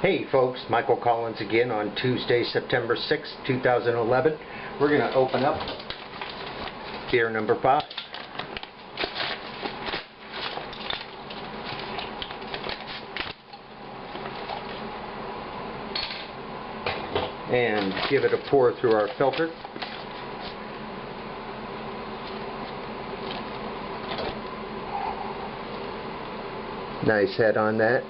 Hey folks, Michael Collins again on Tuesday, September 6th, 2011. We're going to open up beer number 5. And give it a pour through our filter. Nice head on that.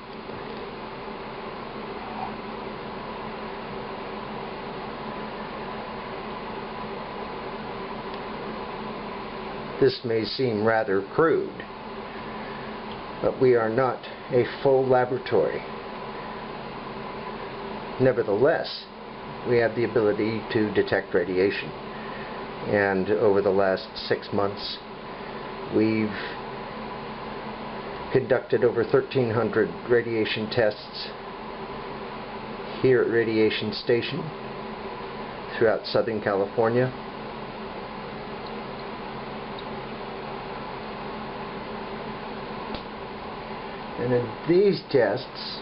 This may seem rather crude, but we are not a full laboratory. Nevertheless, we have the ability to detect radiation. And over the last 6 months, we've conducted over 1,300 radiation tests here at Radiation Station throughout Southern California. And in these tests,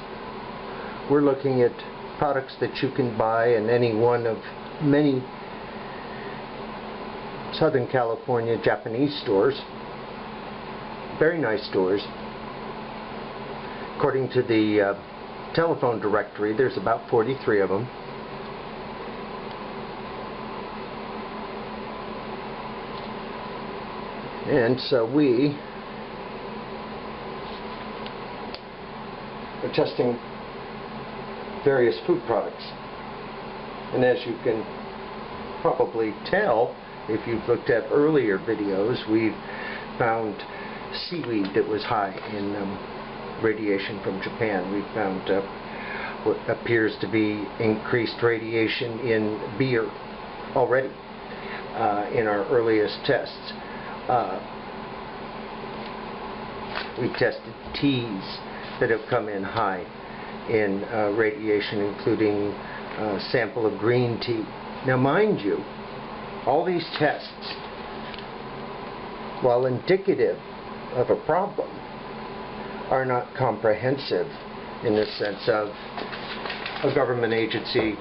we're looking at products that you can buy in any one of many Southern California Japanese stores. Very nice stores. According to the telephone directory, there's about 43 of them. And so we are testing various food products. And as you can probably tell, if you've looked at earlier videos, we've found seaweed that was high in radiation from Japan. We found what appears to be increased radiation in beer already in our earliest tests. We tested teas that have come in high in radiation, including a sample of green tea. Now mind you, all these tests, while indicative of a problem, are not comprehensive in the sense of a government agency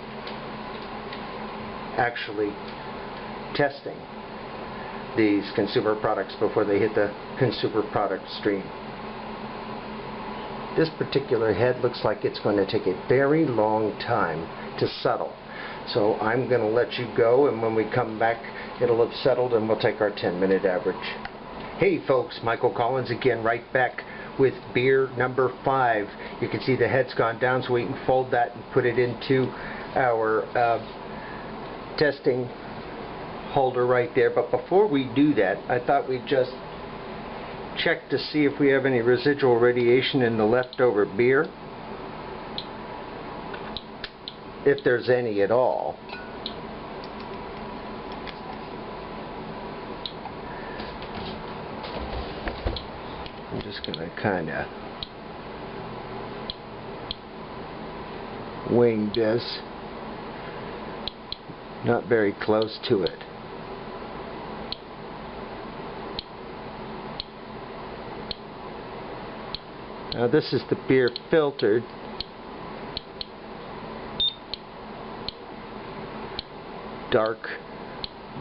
actually testing these consumer products before they hit the consumer product stream. This particular head looks like it's going to take a very long time to settle. So I'm going to let you go, and when we come back it'll have settled and we'll take our 10-minute average. Hey folks, Michael Collins again, right back with beer number 5. You can see the head's gone down, so we can fold that and put it into our testing holder right there. But before we do that, I thought we'd just check to see if we have any residual radiation in the leftover beer, if there's any at all. I'm just going to kind of wing this, not very close to it. Now this is the beer filtered. Dark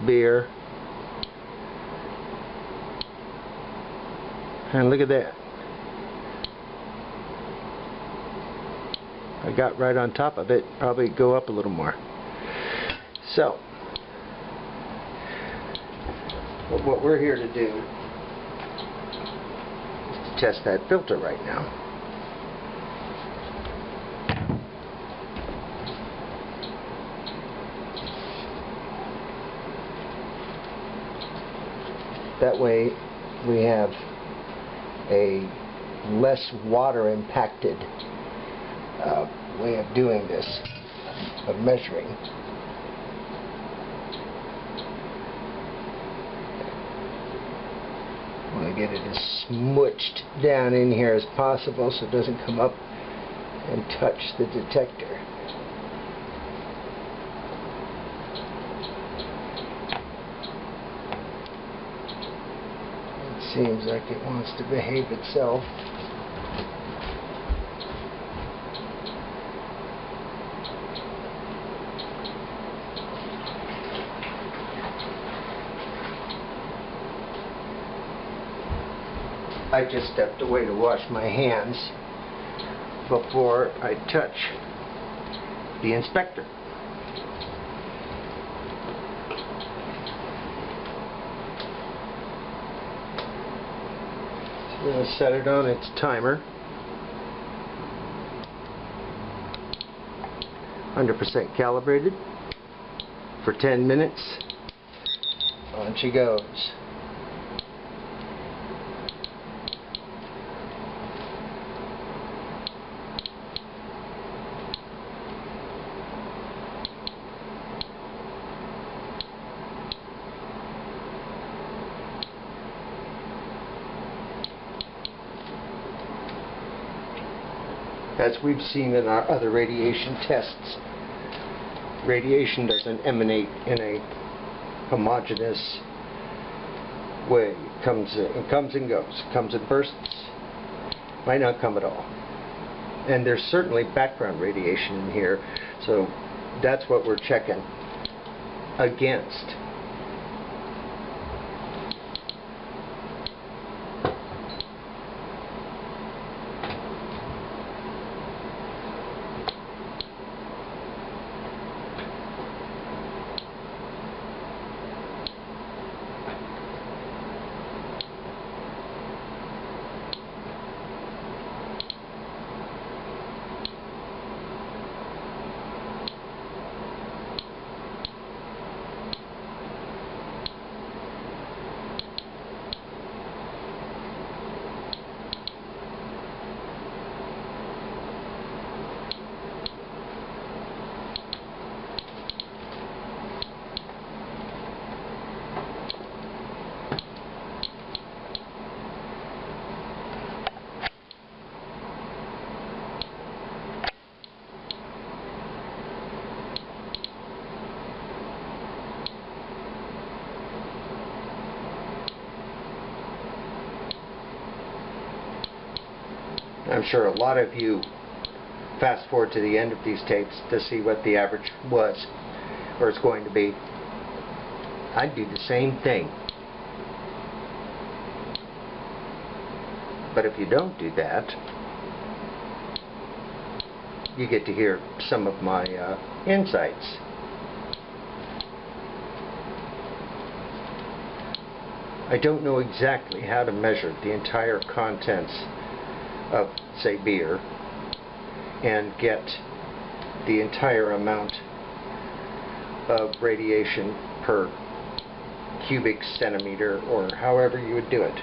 beer. And look at that. I got right on top of it. Probably go up a little more. So, what we're here to do is to test that filter right now. That way we have a less water impacted way of doing this, of measuring. I want to get it as smooched down in here as possible so it doesn't come up and touch the detector. Seems like it wants to behave itself. I just stepped away to wash my hands before I touch the inspector. So I'm going to set it on its timer. 100% calibrated for 10 minutes. On she goes. As we've seen in our other radiation tests, radiation doesn't emanate in a homogeneous way. It comes and goes. It comes in bursts, might not come at all. And there's certainly background radiation in here, so that's what we're checking against. I'm sure a lot of you fast forward to the end of these tapes to see what the average was or is going to be. I'd do the same thing. But if you don't do that, you get to hear some of my insights. I don't know exactly how to measure the entire contents of, say, beer and get the entire amount of radiation per cubic centimeter, or however you would do it.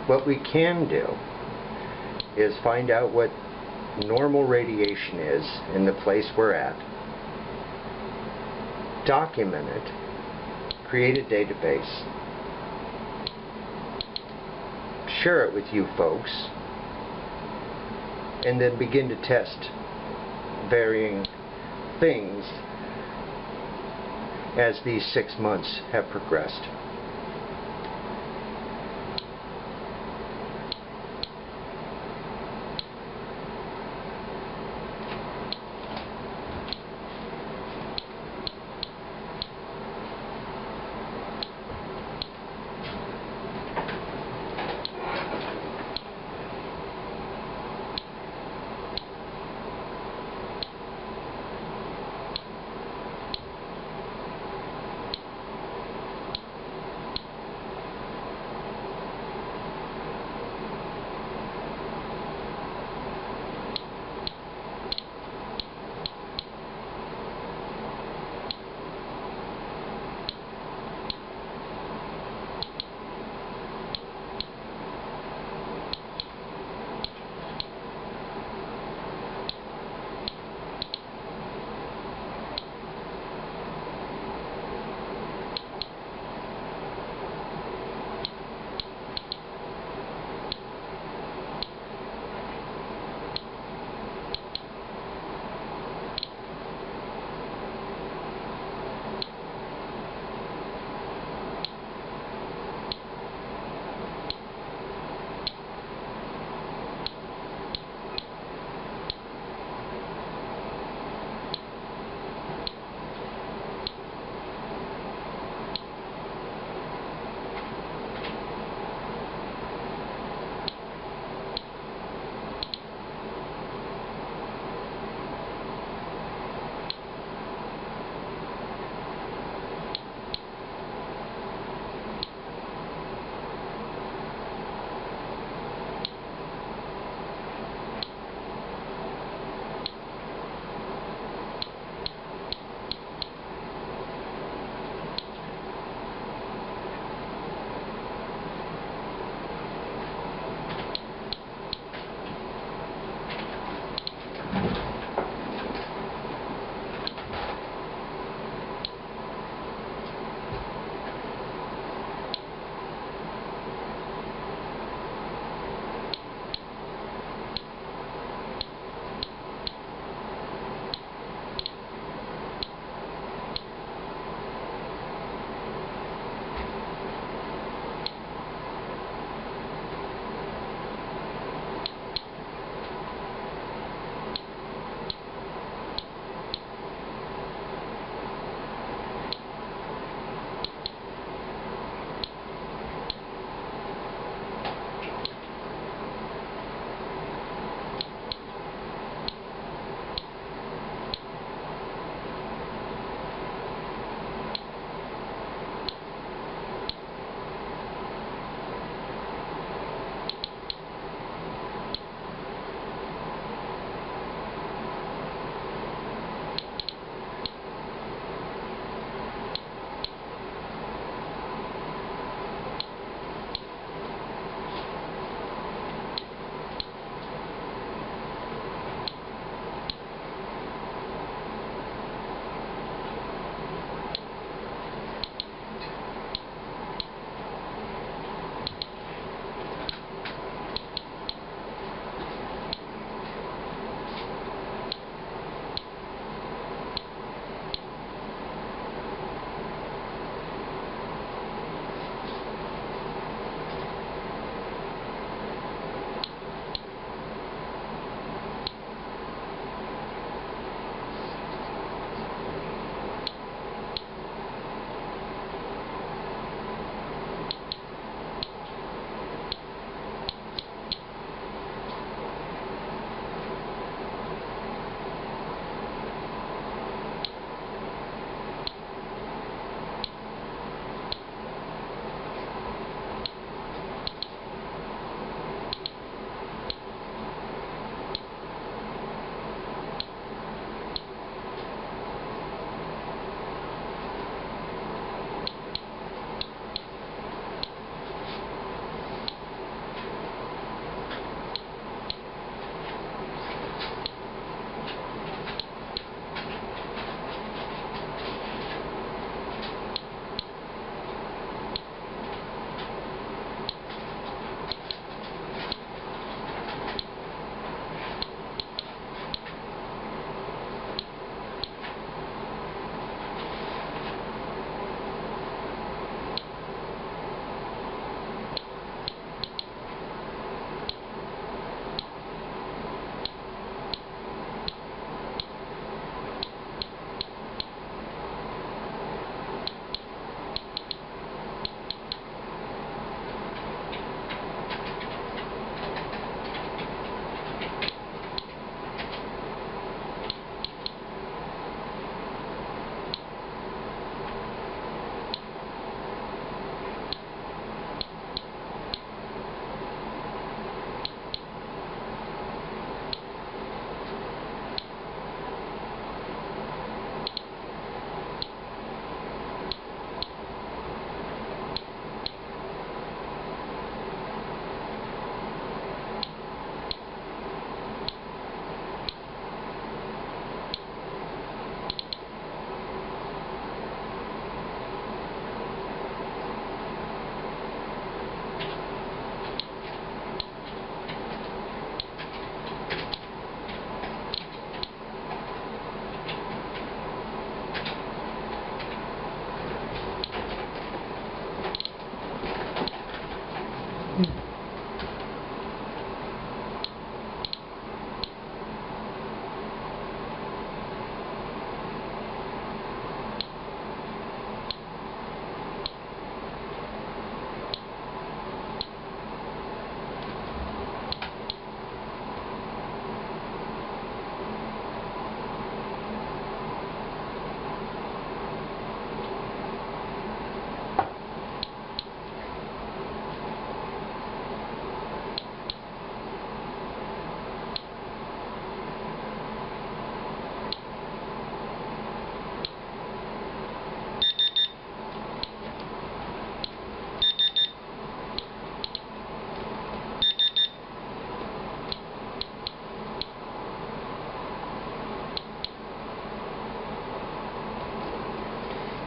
What we can do is find out what normal radiation is in the place we're at, document it, create a database, share it with you folks, and then begin to test varying things as these 6 months have progressed.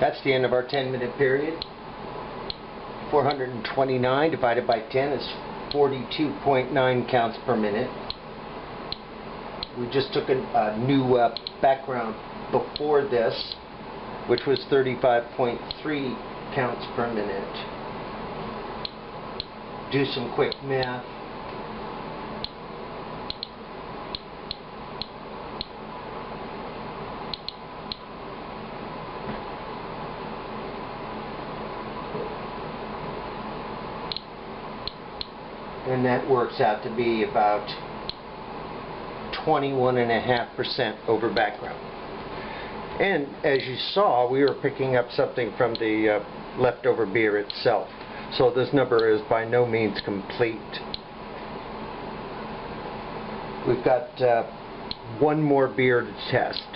That's the end of our 10-minute period. 429 divided by 10 is 42.9 counts per minute. We just took a new background before this, which was 35.3 counts per minute. Do some quick math. And that works out to be about 21.5% over background. And as you saw, we were picking up something from the leftover beer itself. So this number is by no means complete. We've got one more beer to test.